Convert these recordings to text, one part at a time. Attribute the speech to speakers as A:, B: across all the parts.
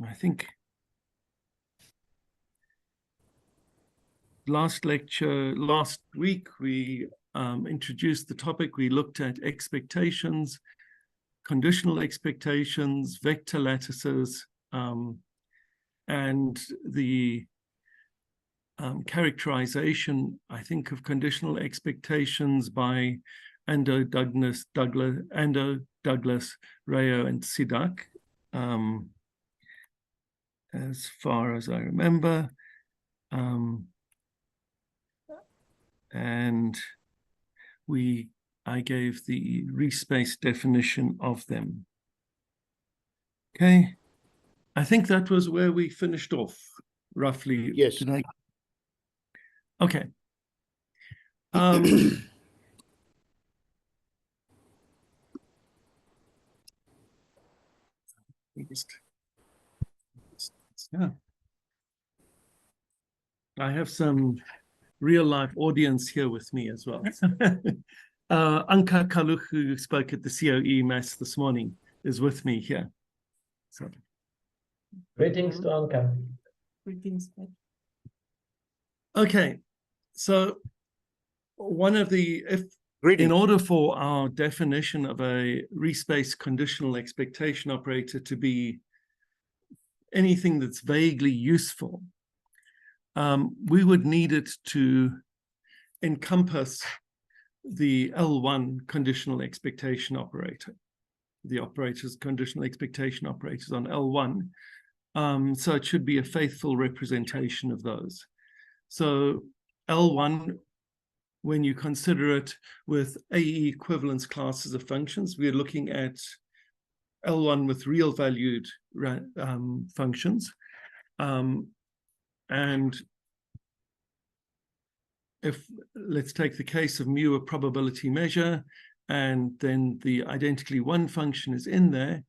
A: I think last week, we introduced the topic. We looked at expectations, conditional expectations, vector lattices, and the characterization, I think, of conditional expectations by Ando, Douglas, Rayo, and Sidak, as far as I remember. And I gave the Riesz definition of them. Okay, I think that was where we finished off, roughly.
B: Yes.
A: Okay. Yeah. I have some real-life audience here with me as well. Anka Kaluch, who spoke at the CoE-MaSS this morning, is with me here. So.
C: Greetings to Anka.
D: Greetings.
A: Okay, so in order for our definition of a Riesz conditional expectation operator to be anything that's vaguely useful, we would need it to encompass the L1 conditional expectation operator, the conditional expectation operators on L1. So it should be a faithful representation of those. So L1, when you consider it with AE equivalence classes of functions, we're looking at L1 with real valued functions. And let's take the case of mu, a probability measure, and then the identically one function is in there,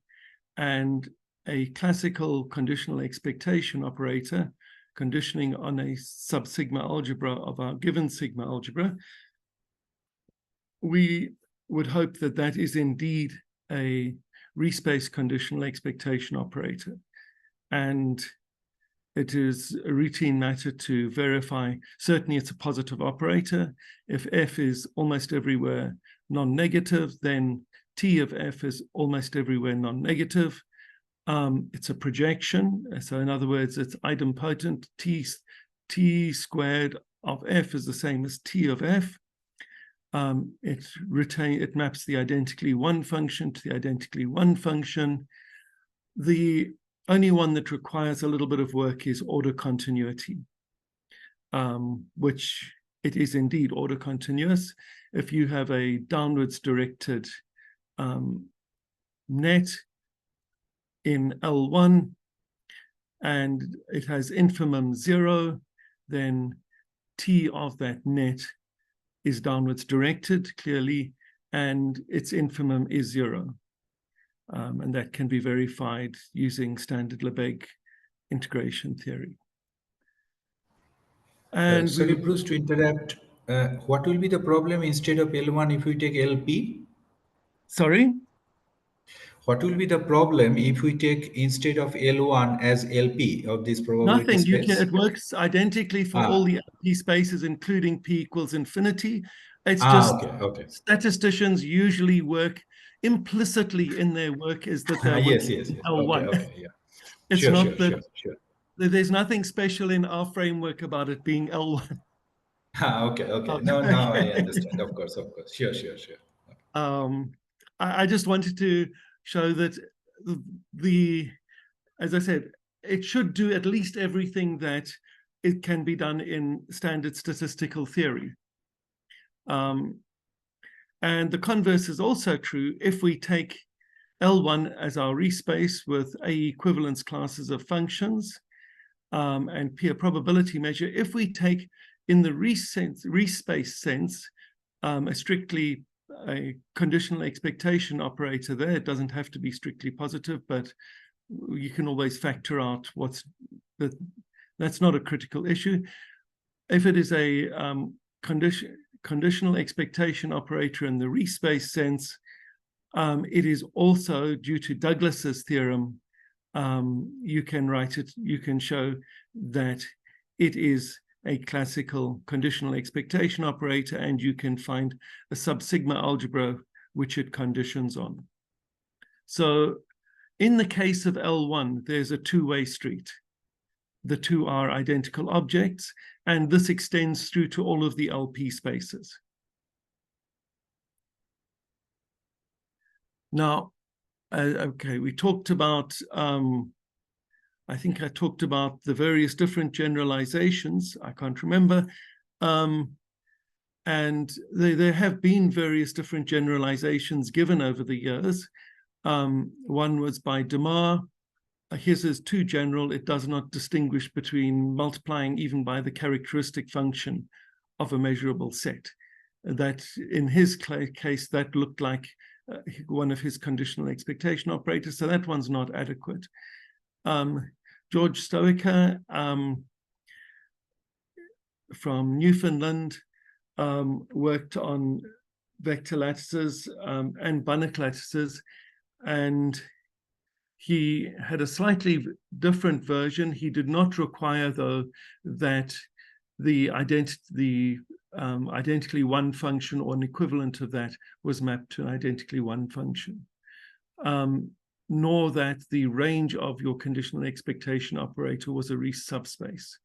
A: and a classical conditional expectation operator conditioning on a sub-sigma algebra of our given sigma algebra, we would hope that that is indeed a Riesz conditional expectation operator. And it is a routine matter to verify. Certainly it's a positive operator. If f is almost everywhere non-negative, then t of f is almost everywhere non-negative. It's a projection. So in other words, it's idempotent. T squared of f is the same as t of f. It maps the identically one function to the identically one function. The only one that requires a little bit of work is order continuity, which it is indeed order continuous. If you have a downwards directed net in L1 and it has infimum 0, then T of that net is downwards directed clearly, and its infimum is 0. And that can be verified using standard Lebesgue integration theory. And
E: sorry, Bruce, to interrupt. What will be the problem instead of L1 if we take LP?
A: Sorry?
E: What will be the problem if we take instead of L1 as LP of this probability
A: Nothing.
E: space?
A: It works identically for all the LP spaces, including P equals infinity. It's just statisticians usually work implicitly in their work is that they're L1.
E: Okay, yeah.
A: It's sure. There's nothing special in our framework about it being L1.
E: Okay. No, I understand. Of course. Sure. Okay.
A: I just wanted to show that as I said, it should do at least everything that it can be done in standard statistical theory. And the converse is also true. If we take L1 as our Riesz with A equivalence classes of functions and P a probability measure, if we take in the Riesz sense a strictly a conditional expectation operator there, it doesn't have to be strictly positive, but you can always factor out that's not a critical issue. If it is a conditional expectation operator in the Riesz sense, it is also, due to Douglas's theorem, you can write it, you can show that it is a classical conditional expectation operator, and you can find a sub-sigma algebra which it conditions on. So in the case of L1, there's a two-way street. The two are identical objects, and this extends through to all of the LP spaces. Now, okay, we talked about, I think I talked about the various different generalizations. I can't remember. And there have been various different generalizations given over the years. One was by Demar. His is too general. It does not distinguish between multiplying even by the characteristic function of a measurable set. That in his case, that looked like one of his conditional expectation operators. So that one's not adequate. George Stoica from Newfoundland worked on vector lattices and Banach lattices, and he had a slightly different version. He did not require, though, that the identically one function or an equivalent of that was mapped to an identically one function, nor that the range of your conditional expectation operator was a Riesz subspace.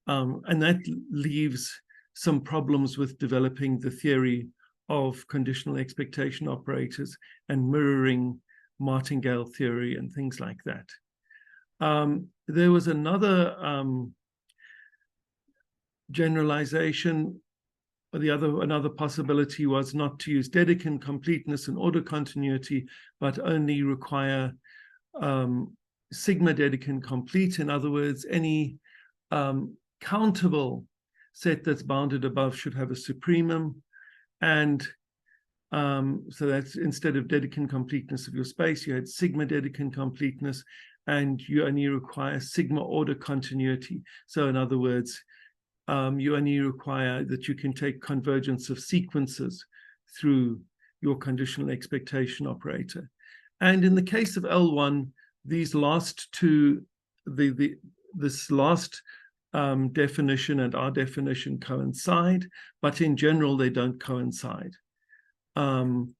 A: And that leaves some problems with developing the theory of conditional expectation operators and mirroring martingale theory and things like that. There was another generalization. Another possibility was not to use Dedekind completeness and order continuity, but only require sigma Dedekind complete. In other words, any countable set that's bounded above should have a supremum. And so that's, instead of Dedekind completeness of your space, you had sigma Dedekind completeness, and you only require sigma order continuity. So in other words, you only require that you can take convergence of sequences through your conditional expectation operator. And in the case of L1, these last two, this last definition and our definition coincide, but in general, they don't coincide. And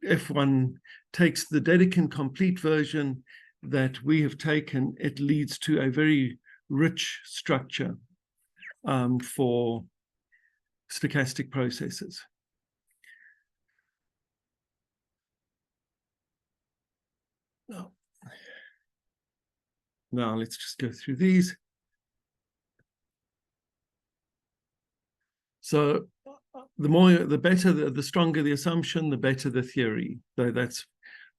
A: if one takes the Dedekind complete version that we have taken, it leads to a very rich structure for stochastic processes. Now let's just go through these. So the better, the stronger the assumption, the better the theory. So that's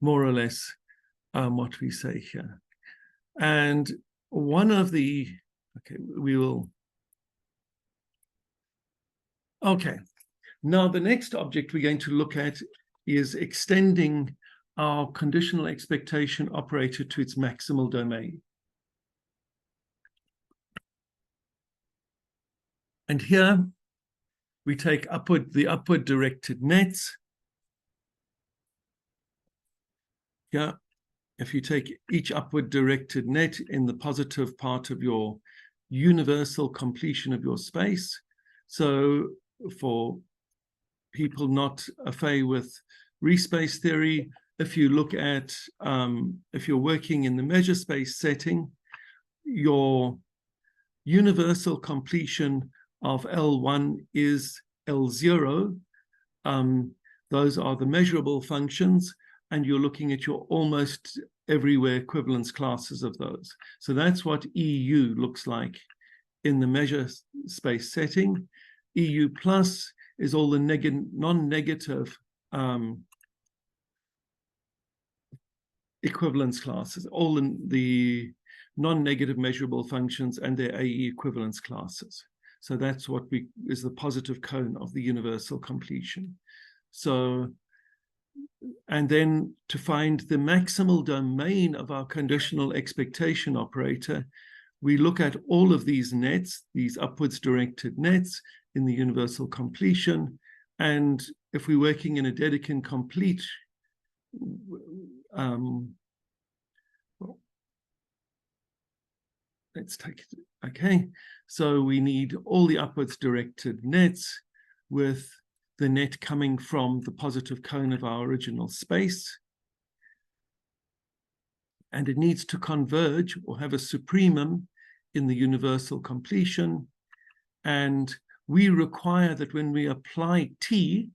A: more or less what we say here. And one of the, okay, we will, okay. Now the next object we're going to look at is extending our conditional expectation operator to its maximal domain. And here we take the upward directed nets. Yeah. If you take each upward directed net in the positive part of your universal completion of your space. So for people not affay with Riesz theory, if you look at, if you're working in the measure space setting, your universal completion of L1 is L0. Those are the measurable functions, and you're looking at your almost everywhere equivalence classes of those. So that's what EU looks like in the measure space setting. EU plus is all the non-negative equivalence classes, all in the non-negative measurable functions and their AE equivalence classes. So that's what is the positive cone of the universal completion. So, and then to find the maximal domain of our conditional expectation operator, we look at all of these nets, these upwards directed nets in the universal completion. And if we're working in a Dedekind complete well, let's take it. Okay, so we need all the upwards directed nets with the net coming from the positive cone of our original space. And it needs to converge or have a supremum in the universal completion. And we require that when we apply T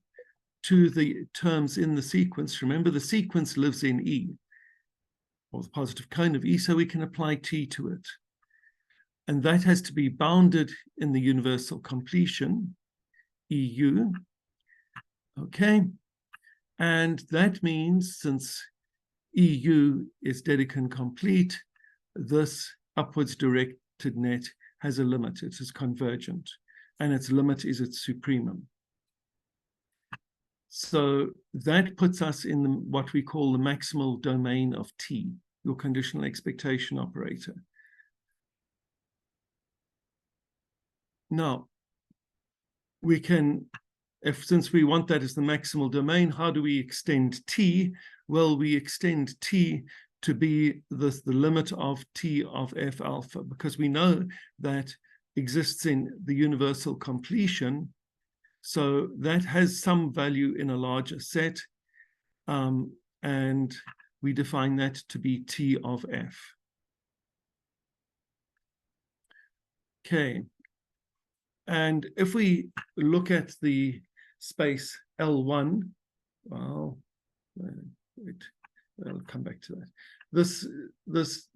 A: to the terms in the sequence, remember the sequence lives in E, or the positive cone of E, so we can apply T to it. And that has to be bounded in the universal completion, EU. Okay, and that means since EU is Dedekind complete, this upwards directed net has a limit. It is convergent, and its limit is its supremum. So that puts us in what we call the maximal domain of T, your conditional expectation operator. Now, we can, since we want that as the maximal domain, how do we extend T? Well, we extend T to be the limit of T of F alpha, because we know that exists in the universal completion. So that has some value in a larger set. And we define that to be T of F. Okay. And if we look at the space L1, well, wait, I'll come back to that. This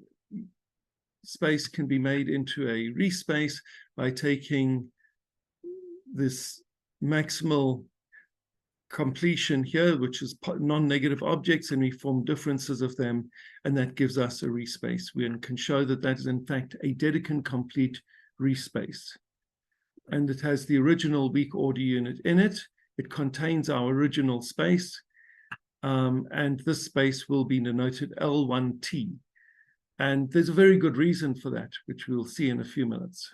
A: space can be made into a Riesz space by taking this maximal completion here, which is non-negative objects, and we form differences of them, and that gives us a Riesz space. We can show that that is in fact a Dedekind complete Riesz space. And it has the original weak order unit in it. It contains our original space. And this space will be denoted L1T. And there's a very good reason for that, which we'll see in a few minutes.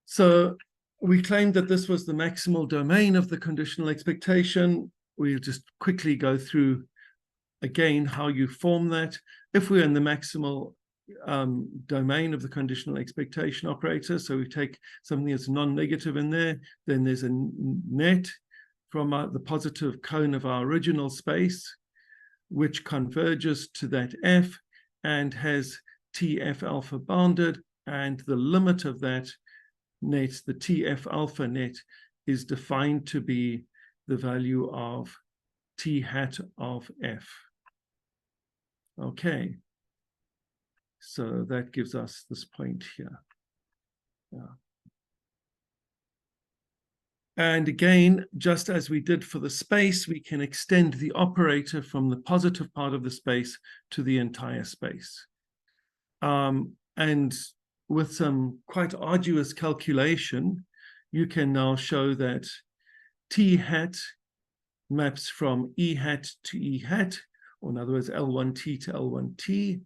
A: So we claimed that this was the maximal domain of the conditional expectation. We'll just quickly go through again how you form that. If we're in the maximal domain of the conditional expectation operator, so we take something that's non-negative in there, then there's a net from the positive cone of our original space, which converges to that F and has TF alpha bounded, and the limit of that net, the TF alpha net, is defined to be the value of T hat of F. Okay. So that gives us this point here. Yeah. And again, just as we did for the space, we can extend the operator from the positive part of the space to the entire space. And with some quite arduous calculation, you can now show that T hat maps from E hat to E hat, or in other words, L1T to L1T.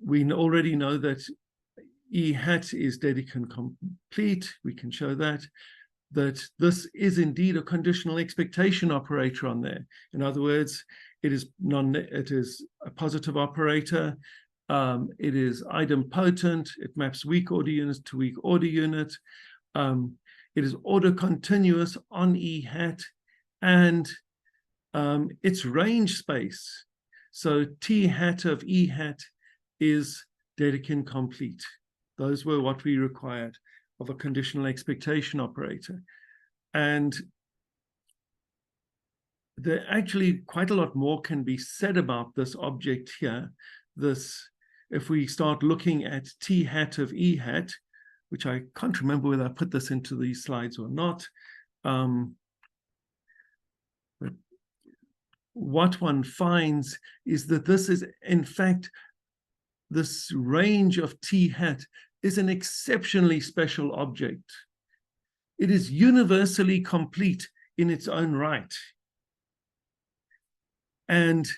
A: We already know that E hat is Dedekind complete. We can show that this is indeed a conditional expectation operator on there. In other words, it is a positive operator. It is idempotent. It maps weak order units to weak order unit. It is order continuous on E hat, and its range space. So T hat of E hat is Dedekind complete. Those were what we required of a conditional expectation operator. And there actually quite a lot more can be said about this object here. If we start looking at T hat of E hat, which I can't remember whether I put this into these slides or not, but what one finds is that this is, in fact, this range of T hat is an exceptionally special object. It is universally complete in its own right. And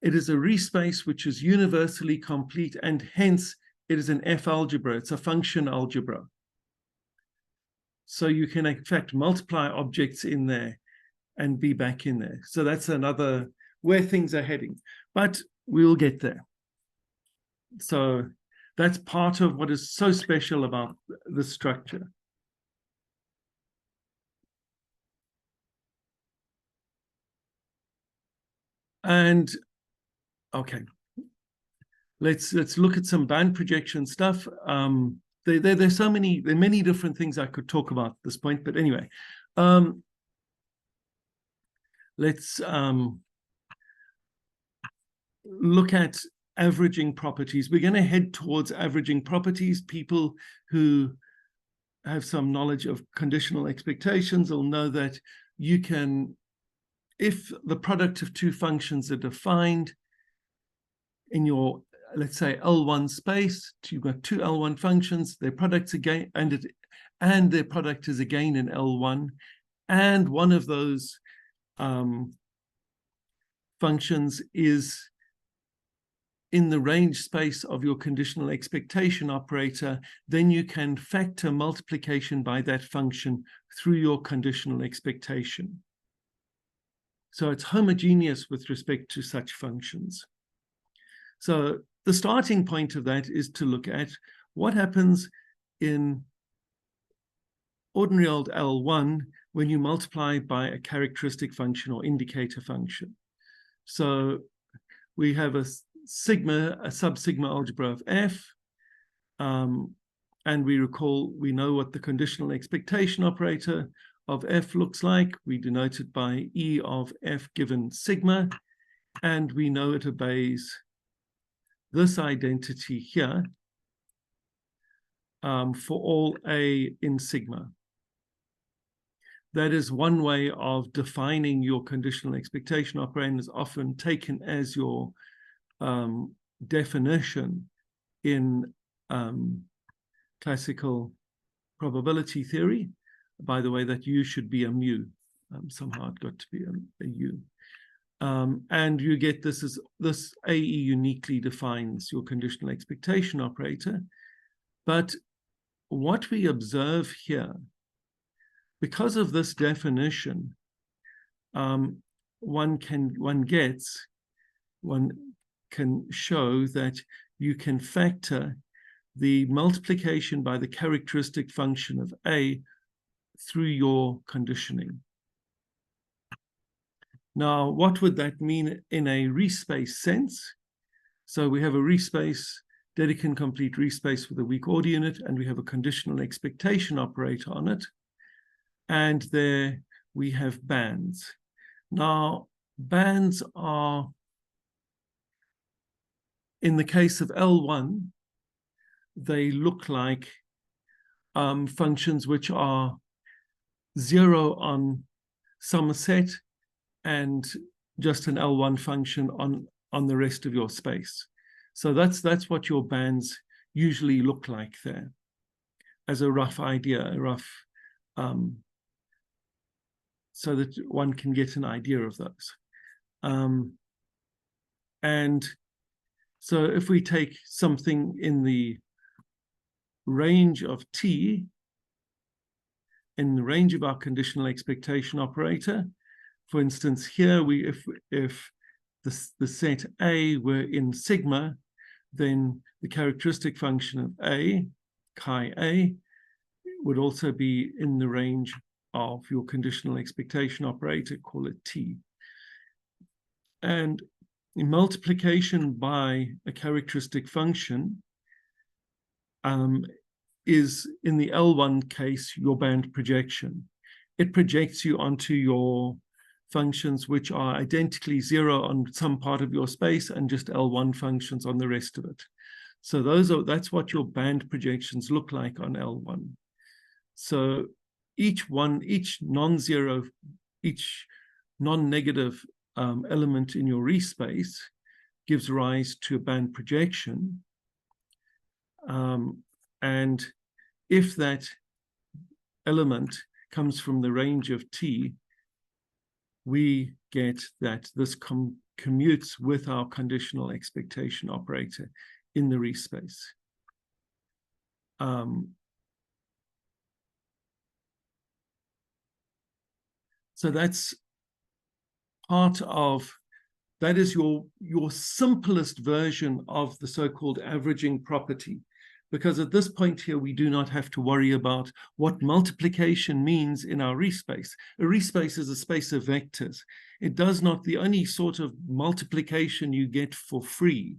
A: it is a Riesz space which is universally complete, and hence it is an F algebra. It's a function algebra. So you can, in fact, multiply objects in there and be back in there. So that's another where things are heading. But we'll get there. So that's part of what is so special about the structure. And okay, let's look at some band projection stuff. There's so many, there are many different things I could talk about at this point, but anyway, let's look at averaging properties. We're going to head towards averaging properties. People who have some knowledge of conditional expectations will know that you can, if the product of two functions are defined in your, let's say, L1 space, you've got two L1 functions, their products again, and their product is again in L1, and one of those functions is in the range space of your conditional expectation operator, then you can factor multiplication by that function through your conditional expectation. So it's homogeneous with respect to such functions. So the starting point of that is to look at what happens in ordinary old L1 when you multiply by a characteristic function or indicator function. So we have a sub-sigma algebra of F, and we know what the conditional expectation operator of F looks like. We denote it by E of F given sigma, and we know it obeys this identity here for all A in sigma. That is one way of defining your conditional expectation operator, and is often taken as your definition in classical probability theory. By the way, that U should be a mu. Somehow it got to be a U. And you get this as this AE uniquely defines your conditional expectation operator. But what we observe here, because of this definition, one can show that you can factor the multiplication by the characteristic function of A through your conditioning. Now, what would that mean in a Riesz space sense? So we have a Riesz space, Dedekind complete Riesz space with a weak order unit, and we have a conditional expectation operator on it. And there we have bands. Now, bands are, in the case of L1, they look like functions which are 0 on Somerset and just an L1 function on the rest of your space. So that's what your bands usually look like there, as a rough idea, so that one can get an idea of those. And so if we take something in the range of T, in the range of our conditional expectation operator, for instance, here if the set A were in sigma, then the characteristic function of A, chi A, would also be in the range of your conditional expectation operator, call it T. And multiplication by a characteristic function is, in the L1 case, your band projection. It projects you onto your functions which are identically 0 on some part of your space and just L1 functions on the rest of it. So that's what your band projections look like on L1. So each non-zero, each non-negative element in your Riesz space gives rise to a band projection. And if that element comes from the range of T, we get that this commutes with our conditional expectation operator in the Riesz space. So that's part of, that is your simplest version of the so-called averaging property. Because at this point here, we do not have to worry about what multiplication means in our Riesz space. A Riesz space is a space of vectors. It does not, the only sort of multiplication you get for free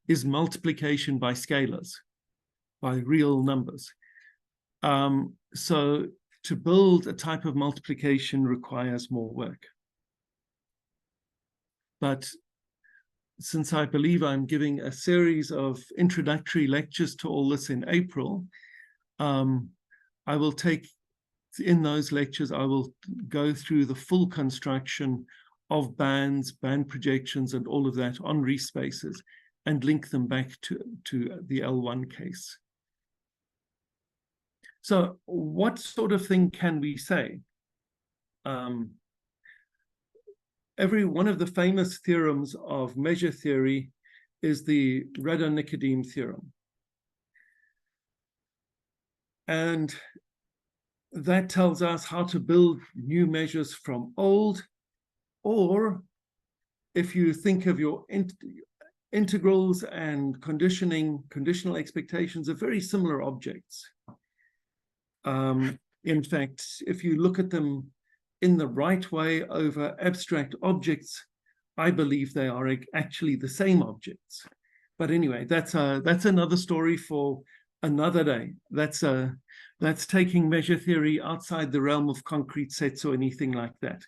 A: is multiplication by scalars, by real numbers. So to build a type of multiplication requires more work. But since I believe I'm giving a series of introductory lectures to all this in April, I will take, in those lectures, I will go through the full construction of bands, band projections, and all of that on Riesz spaces, and link them back to the L1 case. So what sort of thing can we say? Every one of the famous theorems of measure theory is the Radon-Nikodym theorem. And that tells us how to build new measures from old, or if you think of your integrals and conditional expectations are very similar objects. In fact, if you look at them in the right way over abstract objects, I believe they are actually the same objects. But anyway, that's another story for another day. That's taking measure theory outside the realm of concrete sets or anything like that.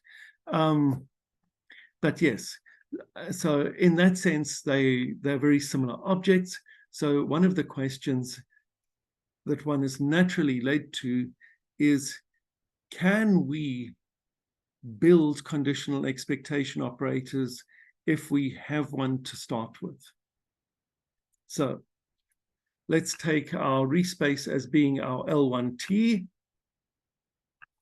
A: But yes, so in that sense, they're very similar objects. So one of the questions that one is naturally led to is, can we build conditional expectation operators if we have one to start with? So let's take our Riesz space as being our L1T.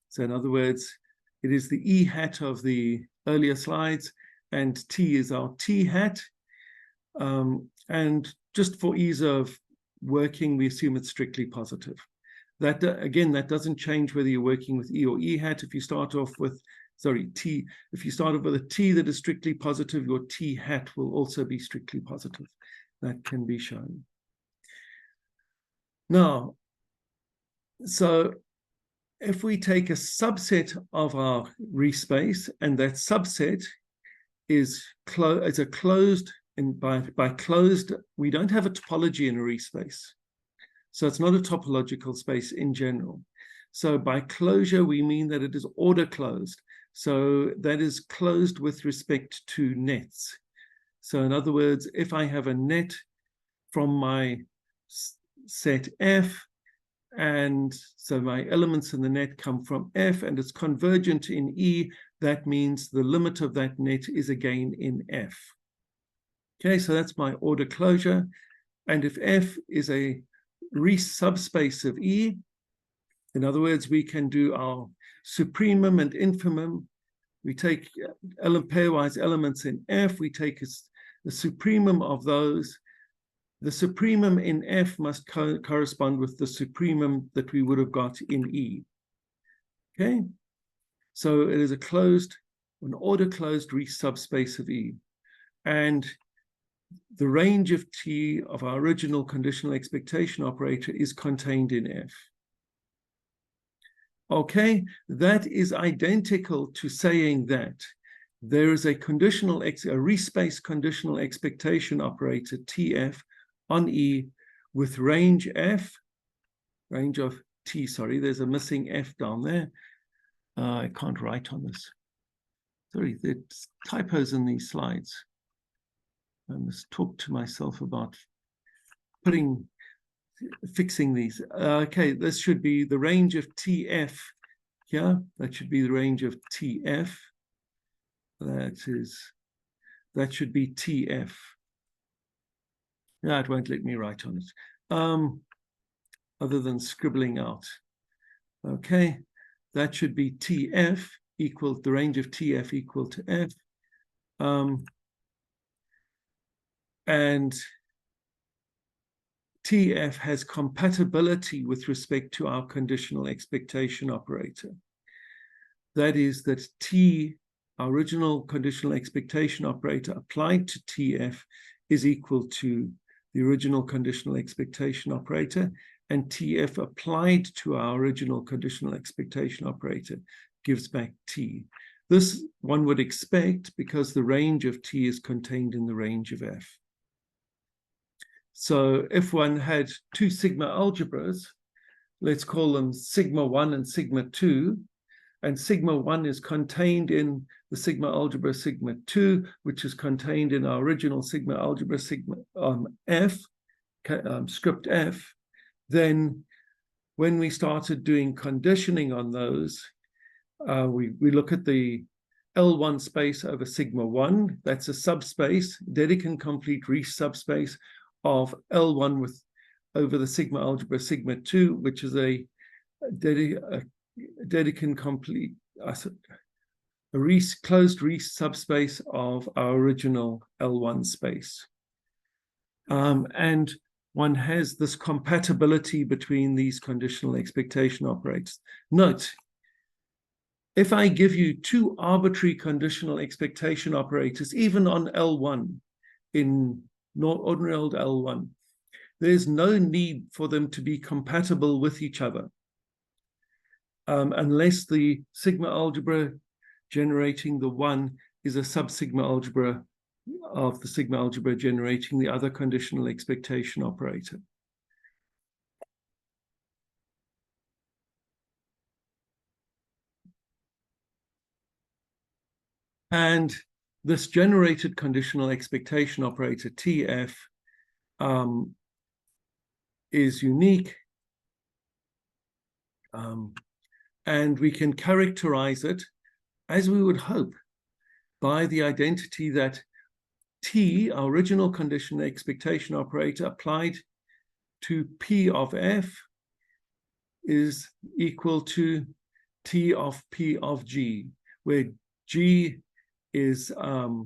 A: So in other words, it is the E hat of the earlier slides, and T is our T hat. And just for ease of working, we assume it's strictly positive. That, again, that doesn't change whether you're working with E or E hat. If you start off with, sorry, T, if you start off with a T that is strictly positive, your T hat will also be strictly positive. That can be shown. Now, so if we take a subset of our Riesz space, and that subset is a closed, and by closed, we don't have a topology in a Riesz space. So it's not a topological space in general. So by closure, we mean that it is order closed. So that is closed with respect to nets. So in other words, if I have a net from my set F, and so my elements in the net come from F, and it's convergent in E, that means the limit of that net is again in F. Okay, so that's my order closure. And if F is a Riesz subspace of E, in other words, we can do our supremum and infimum. We take pairwise elements in F, we take the supremum of those. The supremum in F must correspond with the supremum that we would have got in E. Okay, so it is an order closed Riesz subspace of E. And the range of T of our original conditional expectation operator is contained in F. Okay, that is identical to saying that there is a Riesz space conditional expectation operator TF on E with range F, range of T, sorry, there's a missing F down there. I can't write on this. Sorry, there's typos in these slides. I must talk to myself about fixing these. Okay, this should be the range of TF here. That should be the range of TF. That should be TF. No, it won't let me write on it, other than scribbling out. Okay, that should be TF equal, the range of TF equal to F. And TF has compatibility with respect to our conditional expectation operator. that is that T, our original conditional expectation operator applied to TF, is equal to the original conditional expectation operator, and TF applied to our original conditional expectation operator gives back T. This one would expect because the range of T is contained in the range of F. So if one had two sigma algebras, let's call them sigma 1 and sigma 2, and sigma 1 is contained in the sigma algebra sigma 2, which is contained in our original sigma algebra sigma F, script F, then when we started doing conditioning on those, we look at the L1 space over sigma 1. That's a subspace, Dedekind complete Riesz subspace of L1 with over the sigma algebra sigma 2, which is a Dedekind complete closed Riesz subspace of our original L1 space. And one has this compatibility between these conditional expectation operators. Note, if I give you two arbitrary conditional expectation operators, even on L1, in ordinary old L1, there's no need for them to be compatible with each other unless the sigma algebra generating the one is a subsigma algebra of the sigma algebra generating the other conditional expectation operator. And this generated conditional expectation operator, TF, is unique. And we can characterize it, as we would hope, by the identity that T, our original conditional expectation operator applied to P of F, is equal to T of P of G, where G is our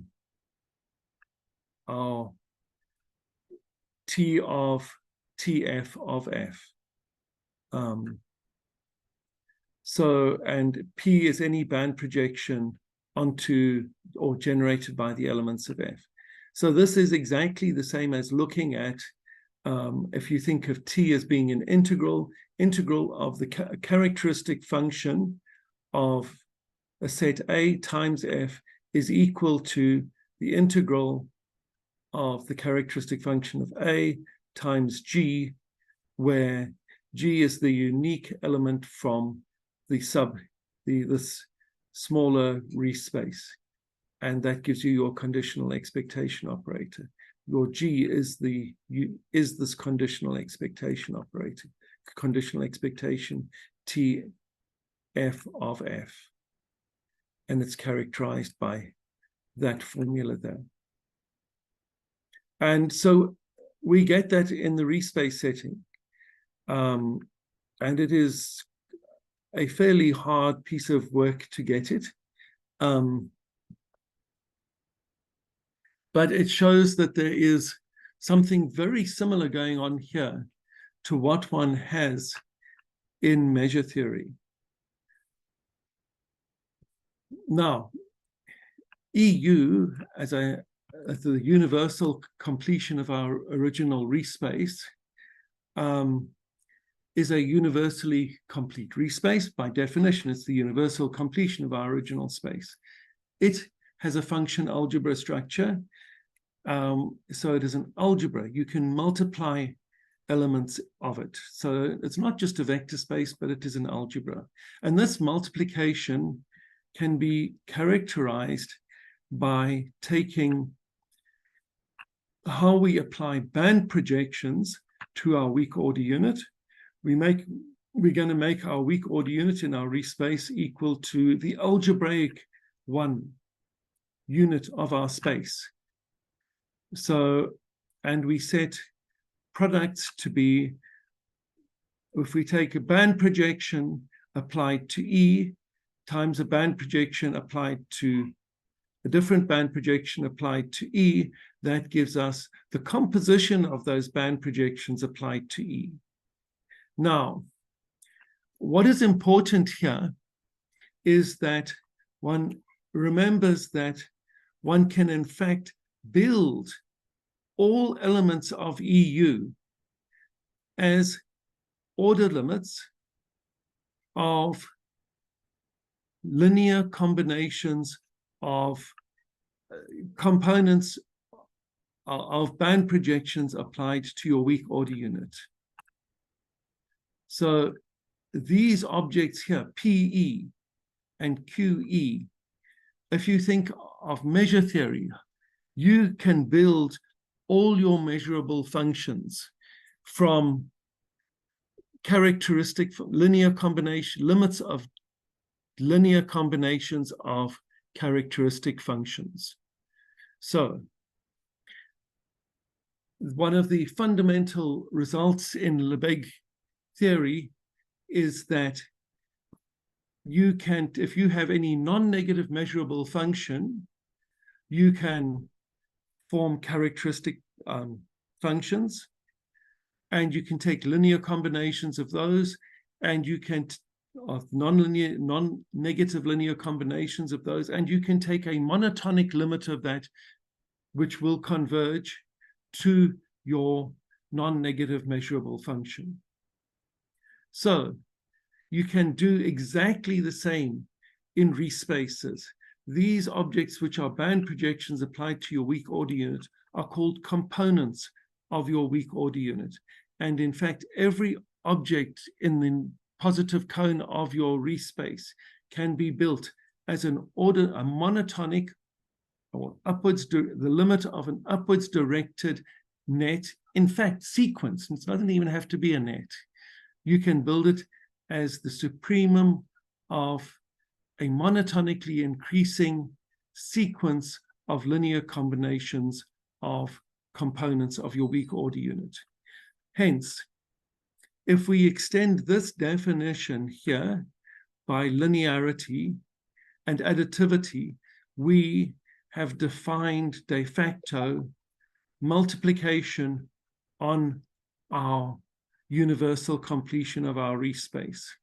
A: T of TF of F. And P is any band projection onto or generated by the elements of F. So this is exactly the same as looking at, if you think of T as being an integral of the characteristic function of a set A times F is equal to the integral of the characteristic function of A times G, where G is the unique element from this smaller Riesz space, and that gives you your conditional expectation operator. Your G is this conditional expectation operator, conditional expectation T F of F, and it's characterized by that formula there. And so we get that in the Riesz space setting, and it is a fairly hard piece of work to get it. But it shows that there is something very similar going on here to what one has in measure theory. Now, EU, as the universal completion of our original Riesz space, is a universally complete Riesz space. By definition, it's the universal completion of our original space. It has a function algebra structure. So it is an algebra. You can multiply elements of it. So it's not just a vector space, but it is an algebra. And this multiplication can be characterized by taking how we apply band projections to our weak order unit. We're going to make our weak order unit in our Riesz space equal to the algebraic one unit of our space. So, and we set products to be, if we take a band projection applied to E times a band projection applied to a different band projection applied to E, that gives us the composition of those band projections applied to E. Now, what is important here is that one remembers that one can in fact build all elements of EU as order limits of linear combinations of components of band projections applied to your weak order unit. So these objects here, PE and QE, if you think of measure theory, you can build all your measurable functions from characteristic linear combination, limits of linear combinations of characteristic functions. So one of the fundamental results in Lebesgue theory is that you can, if you have any non-negative measurable function, you can form characteristic functions, and you can take linear combinations of those, and you can of non-linear, non-negative linear combinations of those, and you can take a monotonic limit of that, which will converge to your non-negative measurable function. So you can do exactly the same in Riesz spaces. These objects, which are band projections applied to your weak order unit, are called components of your weak order unit. And in fact, every object in the positive cone of your Riesz space can be built as a monotonic or upwards, the limit of an upwards directed net, in fact, sequence. It doesn't even have to be a net. You can build it as the supremum of a monotonically increasing sequence of linear combinations of components of your weak order unit. Hence, if we extend this definition here by linearity and additivity, we have defined de facto multiplication on our universal completion of our Riesz space.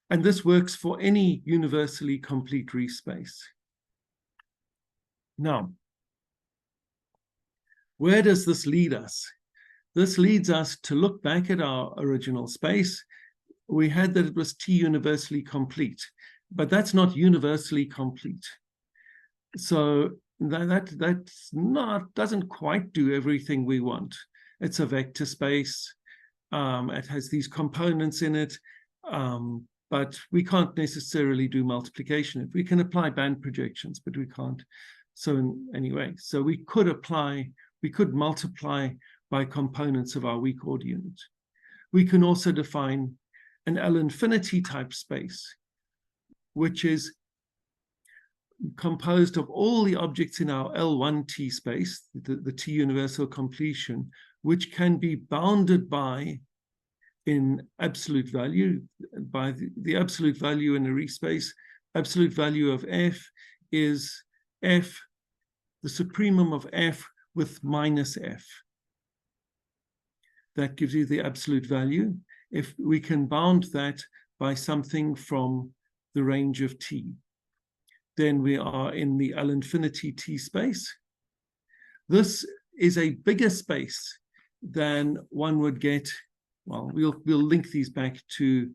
A: And this works for any universally complete Riesz space. Now, where does this lead us? This leads us to look back at our original space. We had that it was T universally complete, but that's not universally complete. So that's not, doesn't quite do everything we want. It's a vector space. It has these components in it, but we can't necessarily do multiplication. We can apply band projections, but we can't. So anyway, so we could multiply by components of our weak order unit. We can also define an L infinity type space, which is composed of all the objects in our L1 T space, the T universal completion, which can be bounded by, in absolute value, by the absolute value in a Riesz space. Absolute value of F is F, the supremum of F with minus F. That gives you the absolute value. If we can bound that by something from the range of T, then we are in the L infinity T space. This is a bigger space than one would get. Well, we'll link these back to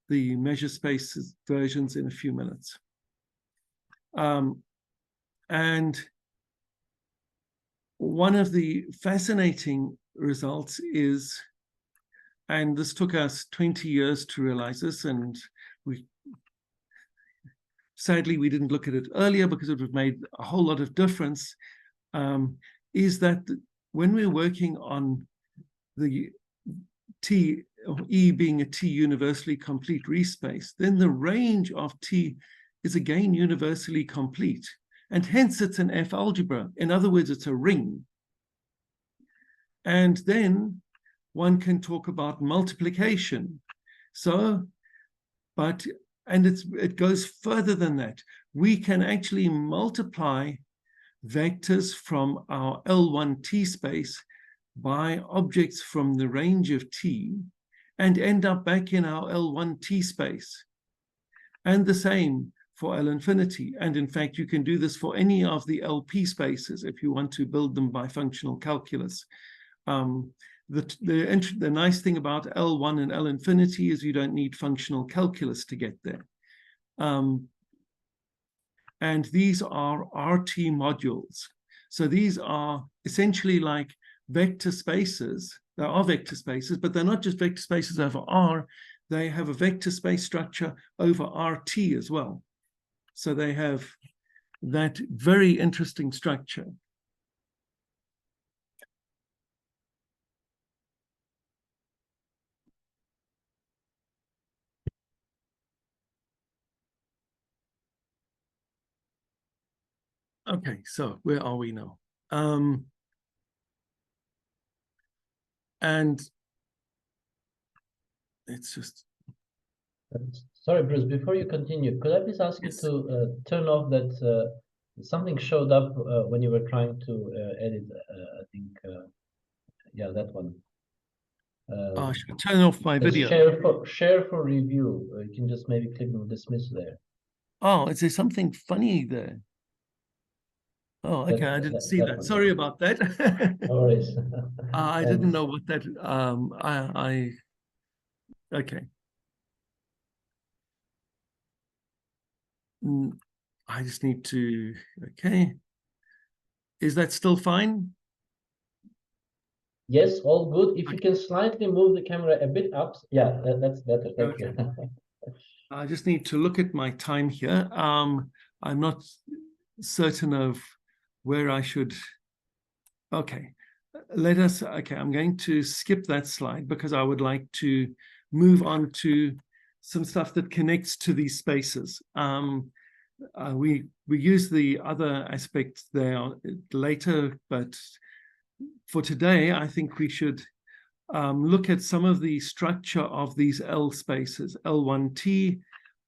A: the measure spaces versions in a few minutes. And one of the fascinating results is, and this took us 20 years to realize this, and sadly we didn't look at it earlier because it would have made a whole lot of difference, is that when we're working on the T, or E being a T universally complete Riesz space, then the range of T is again universally complete, and hence it's an F algebra. In other words, it's a ring. And then one can talk about multiplication. So, and it goes further than that. We can actually multiply vectors from our L1 T space by objects from the range of T and end up back in our L1 T space. and the same for L infinity. And in fact, you can do this for any of the LP spaces if you want to build them by functional calculus. The nice thing about L1 and L infinity is you don't need functional calculus to get there. And these are RT modules. So these are essentially like vector spaces. They are vector spaces, but they're not just vector spaces over R. They have a vector space structure over RT as well. So they have that very interesting structure. Okay, so where are we now? And it's just...
C: Sorry, Bruce, before you continue, could I please ask you to turn off that something showed up when you were trying to edit, I think, yeah, that one.
A: I should turn off my video.
C: Share for review. You can just maybe click on dismiss there.
A: Oh, is there something funny there? Oh, okay, I didn't see that. Sorry about that.
C: No worries.
A: I didn't know what that, okay. I just need to, okay. Is that still fine?
C: Yes, all good. If you can slightly move the camera a bit up. Yeah, that's better. Thank you.
A: I just need to look at my time here. I'm not certain of where I should. Okay, okay, I'm going to skip that slide because I would like to move on to some stuff that connects to these spaces. We use the other aspects there later, but for today, I think we should look at some of the structure of these L spaces, L1T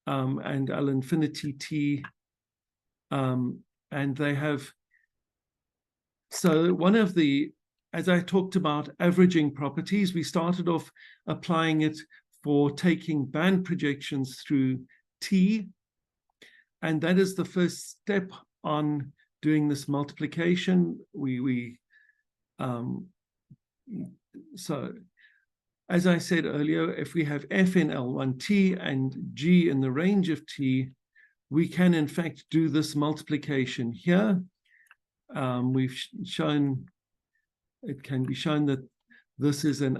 A: and L infinity T. And they have, so one of the, as I talked about averaging properties, we started off applying it for taking band projections through T. And that is the first step on doing this multiplication. So as I said earlier, if we have F in L1T and G in the range of T, we can in fact do this multiplication here. We've shown, it can be shown that this is an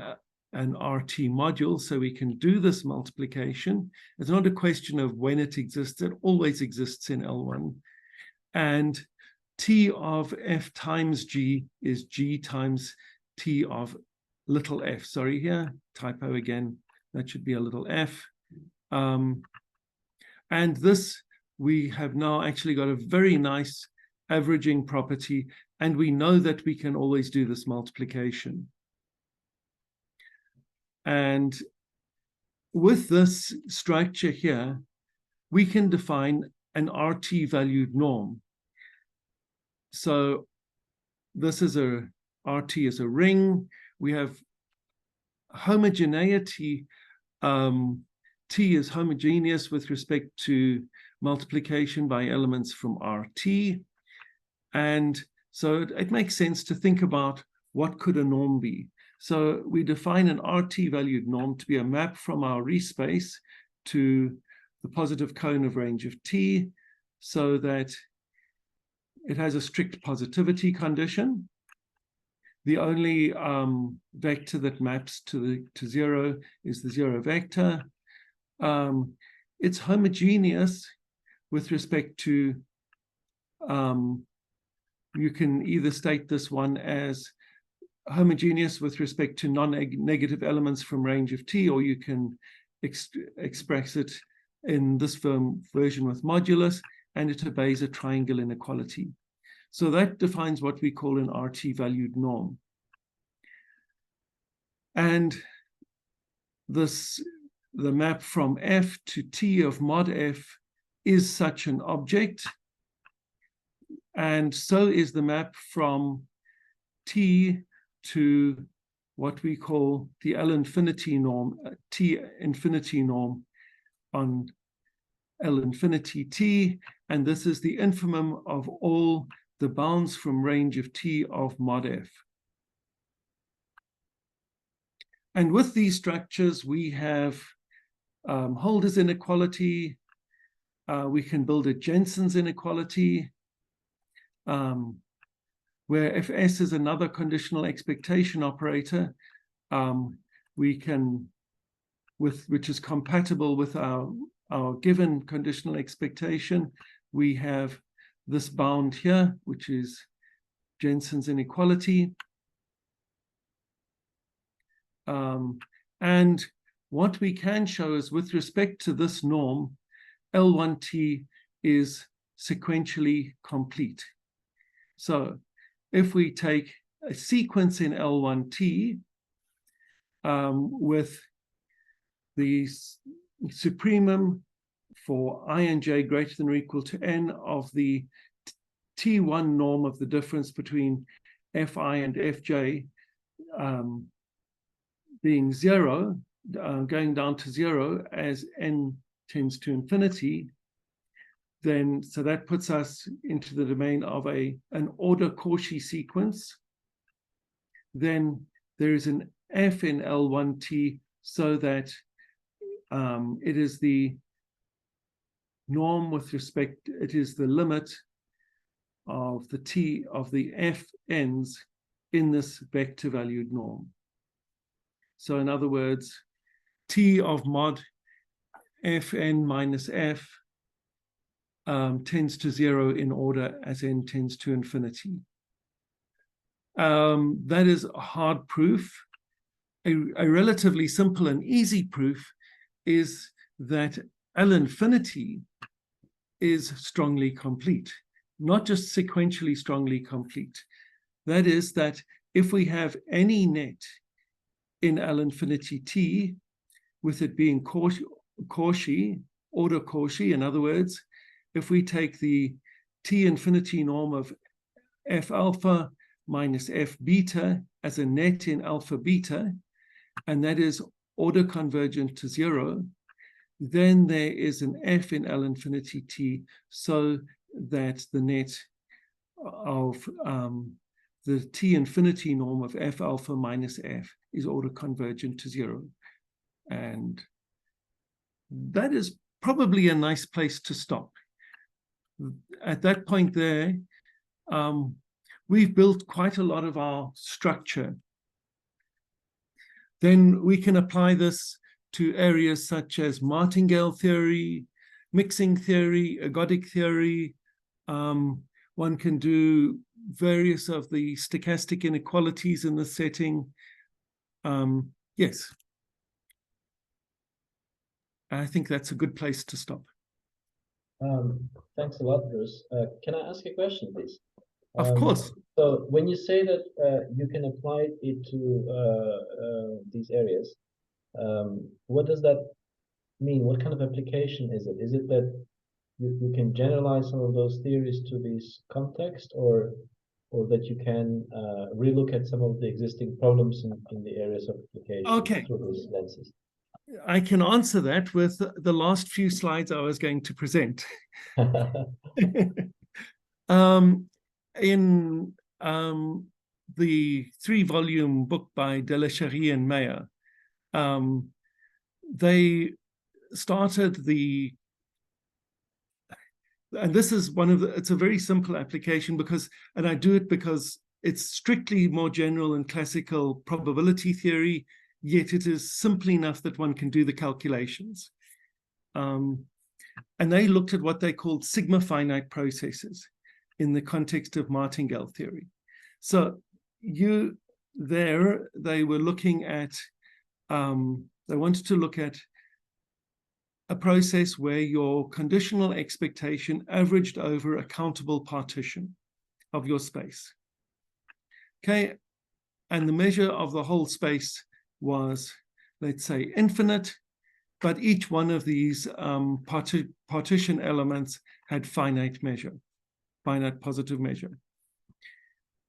A: RT module, so we can do this multiplication. It's not a question of when it exists, it always exists in L1. And T of F times G is G times T of little f. Sorry, here, typo again. That should be a little f. And this, we have now actually got a very nice averaging property, and we know that we can always do this multiplication. And with this structure here, we can define an RT valued norm. So this is a RT is a ring. We have homogeneity. T is homogeneous with respect to multiplication by elements from RT. And so it makes sense to think about what could a norm be. So we define an RT valued norm to be a map from our Riesz space to the positive cone of range of T, so that it has a strict positivity condition. The only vector that maps to zero is the zero vector. It's homogeneous with respect to, you can either state this one as homogeneous with respect to non-negative elements from range of T, or you can express it in this version with modulus, and it obeys a triangle inequality. So that defines what we call an RT valued norm. And this, the map from F to T of mod F is such an object. And so is the map from T to what we call the L infinity norm, T infinity norm on L infinity t, and this is the infimum of all the bounds from range of t of mod f. And with these structures, we have Holder's inequality. We can build a Jensen's inequality, where if S is another conditional expectation operator, we can, which is compatible with our given conditional expectation, we have this bound here, which is Jensen's inequality. And what we can show is with respect to this norm, L1t is sequentially complete. So if we take a sequence in L1t with the supremum for I and j greater than or equal to n of the T1 norm of the difference between fi and fj being 0, going down to 0 as n tends to infinity, then so that puts us into the domain of an order Cauchy sequence. Then there is an f in L1t so that it is the norm with respect, it is the limit of the t of the f n's in this vector valued norm. So in other words, t of mod fn minus f tends to 0 in order as n tends to infinity. That is a hard proof. A relatively simple and easy proof is that L infinity is strongly complete, not just sequentially strongly complete. That is that if we have any net in L infinity t, with it being Cauchy, order Cauchy, in other words, if we take the t infinity norm of f alpha minus f beta as a net in alpha beta, and that is order convergent to 0, then there is an f in L infinity t so that the net of the t infinity norm of f alpha minus f is order convergent to 0. And that is probably a nice place to stop. At that point there, we've built quite a lot of our structure. Then we can apply this to areas such as martingale theory, mixing theory, ergodic theory. One can do various of the stochastic inequalities in the setting. Yes. I think that's a good place to stop.
C: Thanks a lot, Bruce. Can I ask a question, please?
A: Of course.
C: So when you say that you can apply it to these areas, what does that mean? What kind of application is it? Is it that you can generalize some of those theories to this context, or that you can relook at some of the existing problems in the areas of application through those lenses?
A: I can answer that with the last few slides I was going to present. In the 3-volume book by Delechaurie and Meyer, they started and this is one of it's a very simple application and I do it because it's strictly more general and classical probability theory, yet it is simple enough that one can do the calculations. And they looked at what they called sigma finite processes in the context of martingale theory. So they were looking at, they wanted to look at a process where your conditional expectation averaged over a countable partition of your space. Okay, and the measure of the whole space was, let's say, infinite, but each one of these partition elements had finite positive measure.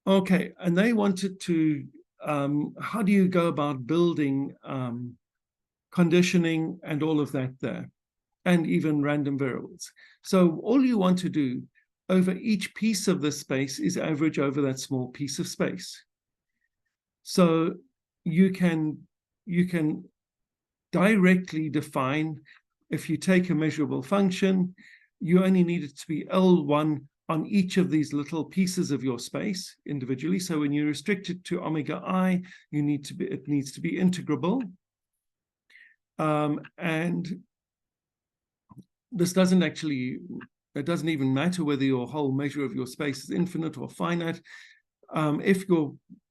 A: Okay, and they wanted to, how do you go about building conditioning and all of that there? and even random variables. So all you want to do over each piece of the space is average over that small piece of space. So you can directly define, if you take a measurable function, you only need it to be L1 on each of these little pieces of your space individually. So when you restrict it to omega I, it needs to be integrable. And this doesn't actually, it doesn't even matter whether your whole measure of your space is infinite or finite.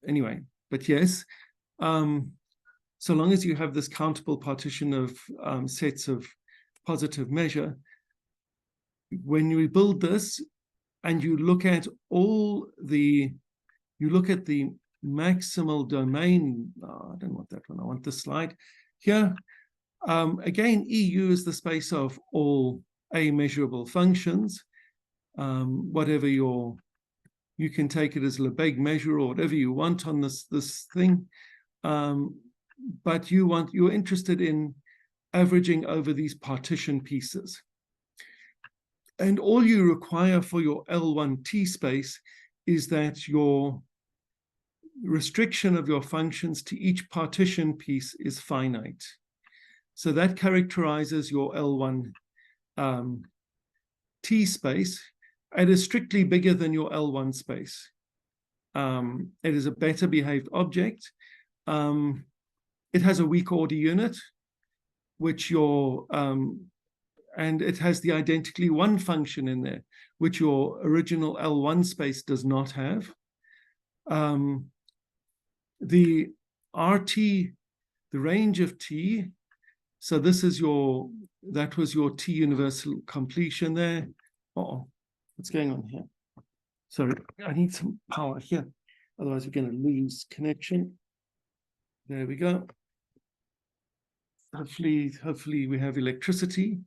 A: Anyway, but yes, so long as you have this countable partition of sets of positive measure, when you build this and you look at the maximal domain, I don't want that one, I want this slide here. Again, EU is the space of all A measurable functions, whatever you can take it as Lebesgue measure or whatever you want on this thing. But you're interested in averaging over these partition pieces. And all you require for your L1T space is that your restriction of your functions to each partition piece is finite. So that characterizes your L1 T space. It is strictly bigger than your L1 space. It is a better behaved object. It has a weak order unit, which and it has the identically one function in there, which your original L1 space does not have. The RT, the range of T, so this is that was your T universal completion there. Uh-oh, what's going on here? Sorry, I need some power here. Otherwise, we're going to lose connection. There we go. Hopefully we have electricity.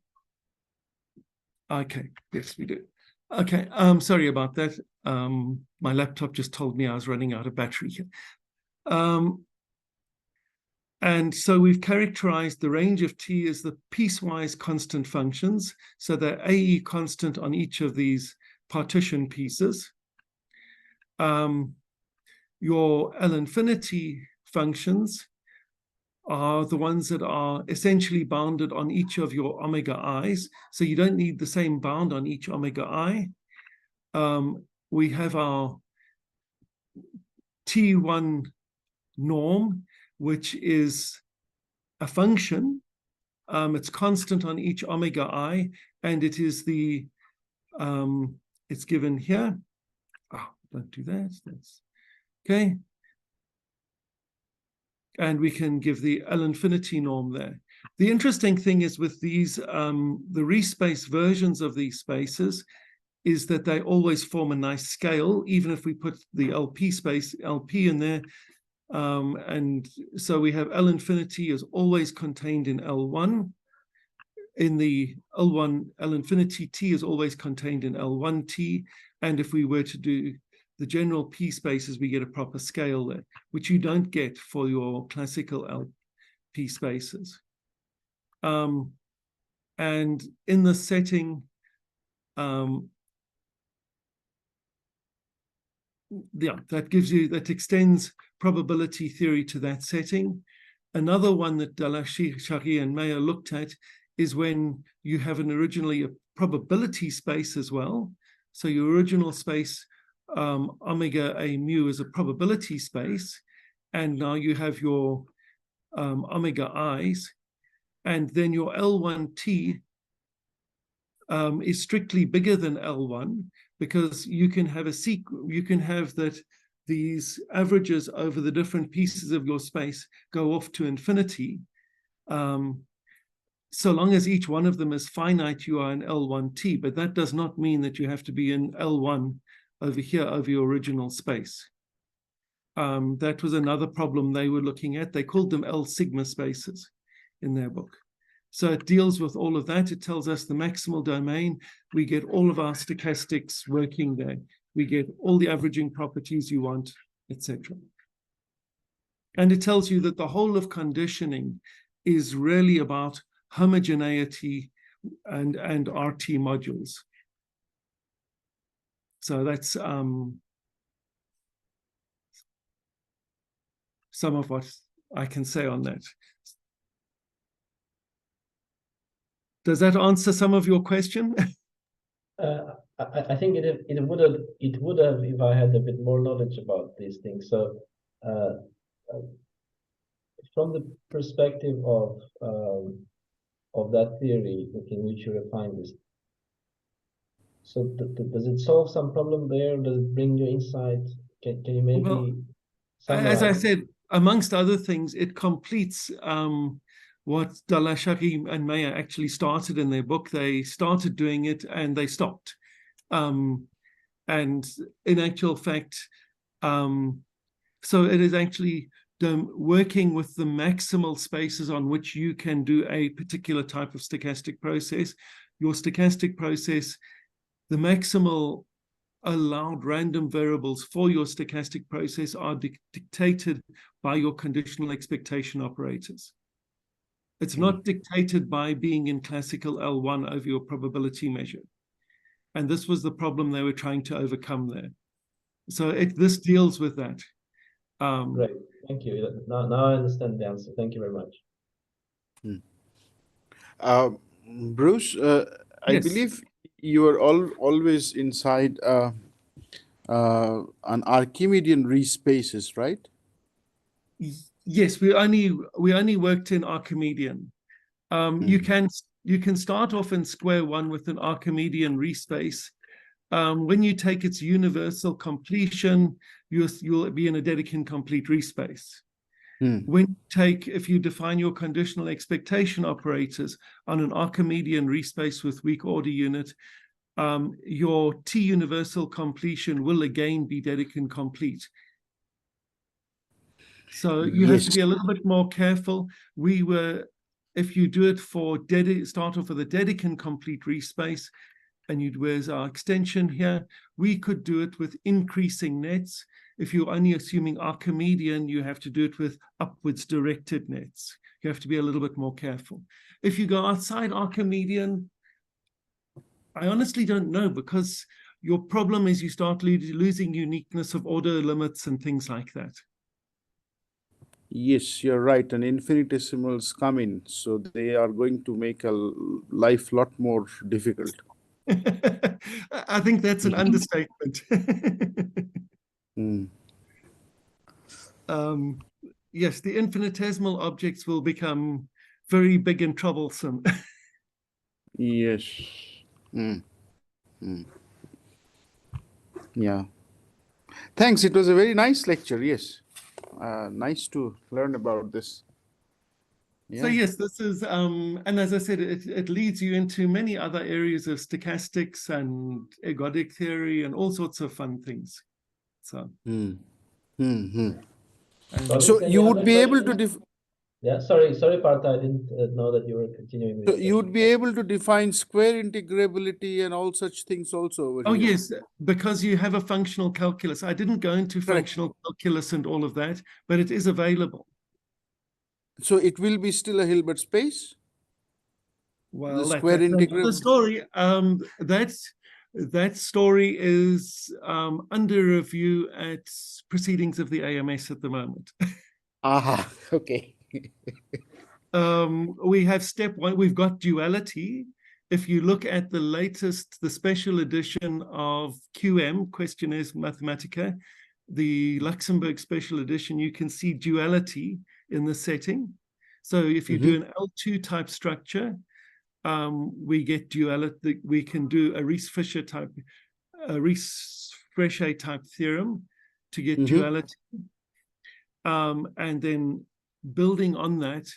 A: Okay, yes, we do. Okay, sorry about that. My laptop just told me I was running out of battery here. And so we've characterized the range of T as the piecewise constant functions. So they're AE constant on each of these partition pieces. Your L infinity functions are the ones that are essentially bounded on each of your omega i's. So you don't need the same bound on each omega I. We have our T1 norm, which is a function. It's constant on each omega I, and it is it's given here. Oh, don't do that. That's okay. And we can give the L infinity norm there. The interesting thing is with these, the Riesz versions of these spaces is that they always form a nice scale, even if we put the LP space, LP in there. And so we have L infinity is always contained in L1. In the L1, L infinity T is always contained in L1T. And if we were to do the general P spaces, we get a proper scale there, which you don't get for your classical LP spaces. And in the setting, that extends probability theory to that setting. Another one that Dalashari and Mayer looked at is when you have originally a probability space as well. So your original space, omega A mu is a probability space, and now you have your omega i's, and then your L1T is strictly bigger than L1 because you can have that these averages over the different pieces of your space go off to infinity. So long as each one of them is finite, you are in L1T, but that does not mean that you have to be in L1 over here over your original space. That was another problem they were looking at. They called them L sigma spaces in their book. So it deals with all of that. It tells us the maximal domain. We get all of our stochastics working there. We get all the averaging properties you want, etc. And it tells you that the whole of conditioning is really about homogeneity and RT modules. So that's some of what I can say on that. Does that answer some of your question?
C: I think it would have if I had a bit more knowledge about these things. So from the perspective of that theory in which you refine this, so does it solve some problem there? Does it bring you insight? Can you maybe summarize?
A: As I said, amongst other things, it completes what Dalashaki and Meyer actually started in their book. They started doing it and they stopped. And in actual fact, so it is actually working with the maximal spaces on which you can do a particular type of stochastic process. Your stochastic process, the maximal allowed random variables for your stochastic process are dictated by your conditional expectation operators. It's not dictated by being in classical L1 over your probability measure. And this was the problem they were trying to overcome there. So this deals with that.
C: Great, thank you. Now I understand the answer. Thank you very much.
B: Bruce, I
A: Yes.
B: believe you are always inside an Archimedean Riesz spaces, right?
A: Yes, we only worked in Archimedean. You can start off in square one with an Archimedean Riesz space. When you take its universal completion, you'll be in a Dedekind complete Riesz space. If you define your conditional expectation operators on an Archimedean Riesz space with weak order unit, your T universal completion will again be Dedekind complete. So you have to be a little bit more careful. If you do it for start off with a Dedekind complete Riesz space, and you'd where's our extension here, we could do it with increasing nets. If you're only assuming Archimedean, you have to do it with upwards directed nets. You have to be a little bit more careful. If you go outside Archimedean, I honestly don't know, because your problem is you start losing uniqueness of order limits and things like that.
B: Yes, you're right. And infinitesimals come in, so they are going to make a life lot more difficult.
A: I think that's an understatement. Yes, the infinitesimal objects will become very big and troublesome.
B: Yes. Yeah. Thanks. It was a very nice lecture. Yes. Nice to learn about this. Yeah.
A: So yes, this is, and as I said, it leads you into many other areas of stochastics and ergodic theory and all sorts of fun things. So,
B: So you would be able to
C: sorry, Partha, I didn't know that you were continuing.
B: So you would be able to define square integrability and all such things also over here.
A: Oh yes, because you have a functional calculus. I didn't go into functional calculus and all of that, but it is available.
B: So it will be still a Hilbert space?
A: Well,
B: the square integral.
A: The story. That story is under review at proceedings of the AMS at the moment.
B: Aha, okay.
A: We have step one. We've got duality. If you look at the latest, the special edition of QM, Questionnaires Mathematica, the Luxembourg special edition, you can see duality in the setting. So if you do an L2 type structure, we get duality. We can do a Riesz-Fischer type, a Riesz-Frechet type theorem to get duality. And then building on that,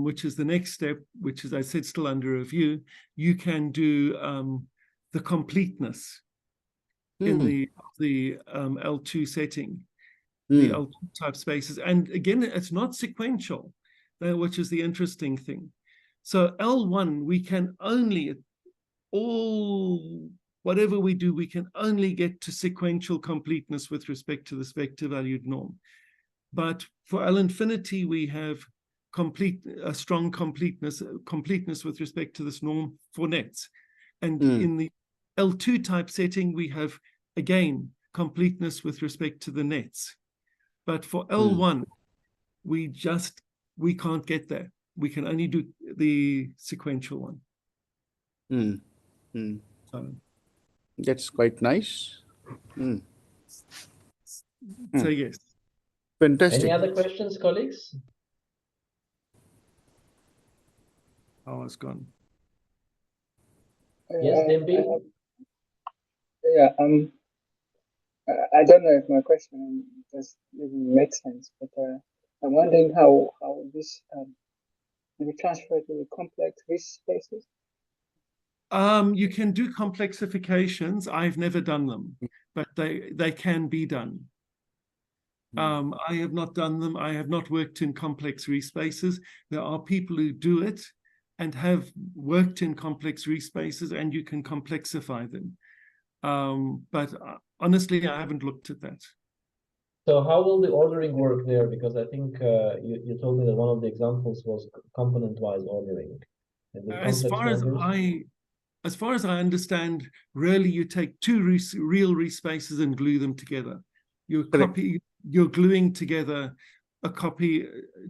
A: which is the next step, which is, I said, still under review, you can do the completeness in the L2 setting, the L2 type spaces. And again, it's not sequential, which is the interesting thing. So L1, we can only, whatever we do, we can only get to sequential completeness with respect to this vector valued norm. But for L infinity, we have strong completeness with respect to this norm for nets. And in the L2 type setting, we have, again, completeness with respect to the nets. But for L1, we can't get there. We can only do the sequential one. So,
B: that's quite nice.
A: so yes.
B: Fantastic.
C: Any other questions, colleagues?
A: Oh, it's gone.
C: Yes, Dembi?
D: Yeah, I don't know if my question does even make sense, but I'm wondering how this can be transferred to the complex Riesz spaces.
A: You can do complexifications. I've never done them, but they can be done. I have not done them. I have not worked in complex Riesz spaces. There are people who do it and have worked in complex Riesz spaces, and you can complexify them. But honestly, I haven't looked at that. So
C: how will the ordering work there? Because I think you told me that one of the examples was component-wise ordering.
A: As far as I understand, really you take two real Riesz spaces and glue them together. You're gluing together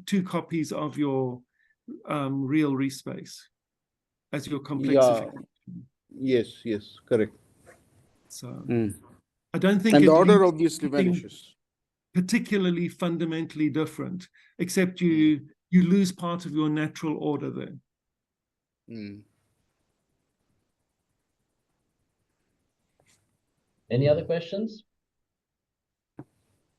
A: two copies of your real Riesz space as your complexification.
B: Yes, correct.
A: So I don't think
B: the order obviously vanishes.
A: Particularly fundamentally different, except you lose part of your natural order there.
C: Any other questions?